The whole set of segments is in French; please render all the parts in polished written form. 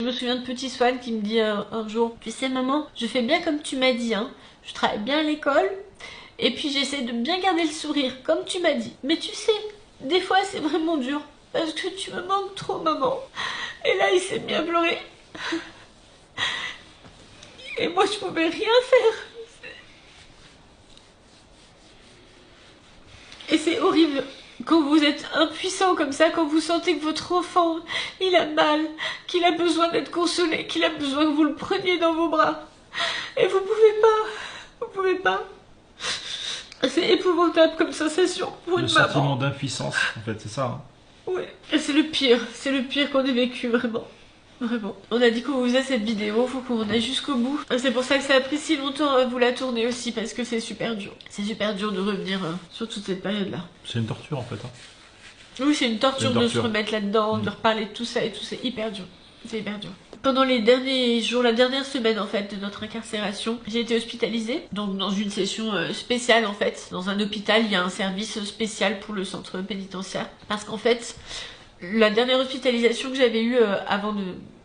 Je me souviens de petit Swan qui me dit un jour, tu sais maman, je fais bien comme tu m'as dit, hein. Je travaille bien à l'école, et puis j'essaie de bien garder le sourire, comme tu m'as dit. Mais tu sais, des fois c'est vraiment dur, parce que tu me manques trop maman. Et là il s'est mis à pleurer. Et moi je pouvais rien faire. Et c'est horrible quand vous êtes impuissant comme ça, quand vous sentez que votre enfant, il a mal, qu'il a besoin d'être consolé, qu'il a besoin que vous le preniez dans vos bras. Et vous pouvez pas. Vous pouvez pas. C'est épouvantable comme sensation pour une maman. Le sentiment d'impuissance, en fait, c'est ça. Hein. Oui. Et c'est le pire qu'on ait vécu, vraiment. Vraiment. On a dit qu'on vous faisait cette vidéo, faut qu'on aille jusqu'au bout. C'est pour ça que ça a pris si longtemps à vous la tourner aussi, parce que c'est super dur. C'est super dur de revenir sur toute cette période-là. C'est une torture en fait. Hein. Oui, c'est une torture de se remettre là-dedans, de reparler de tout ça et tout, c'est hyper dur. C'est hyper dur. Pendant les derniers jours, la dernière semaine en fait de notre incarcération, j'ai été hospitalisée, donc dans une session spéciale en fait. Dans un hôpital, il y a un service spécial pour le centre pénitentiaire. Parce qu'en fait, la dernière hospitalisation que j'avais eue avant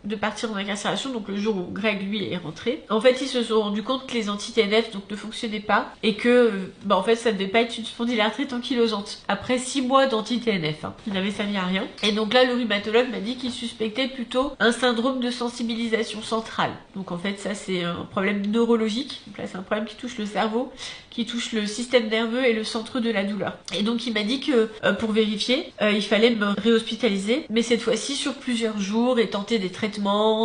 de partir en incarcération, donc le jour où Greg lui est rentré, en fait ils se sont rendus compte que les anti-TNF donc ne fonctionnaient pas et que en fait ça devait pas être une spondylarthrite ankylosante après 6 mois d'anti-TNF, hein. Il n'avait servi à rien. Et donc là le rhumatologue m'a dit qu'il suspectait plutôt un syndrome de sensibilisation centrale. Donc en fait ça c'est un problème neurologique, donc là c'est un problème qui touche le cerveau, qui touche le système nerveux et le centre de la douleur. Et donc il m'a dit que pour vérifier, il fallait me réhospitaliser, mais cette fois-ci sur plusieurs jours et tenter des traitements,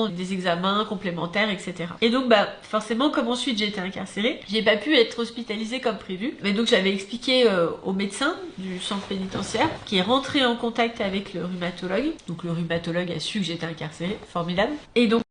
des examens complémentaires, etc. Et donc forcément comme ensuite j'ai été incarcérée, j'ai pas pu être hospitalisée comme prévu. Mais donc j'avais expliqué au médecin du centre pénitentiaire qui est rentré en contact avec le rhumatologue. Donc le rhumatologue a su que j'étais incarcérée, formidable. Et donc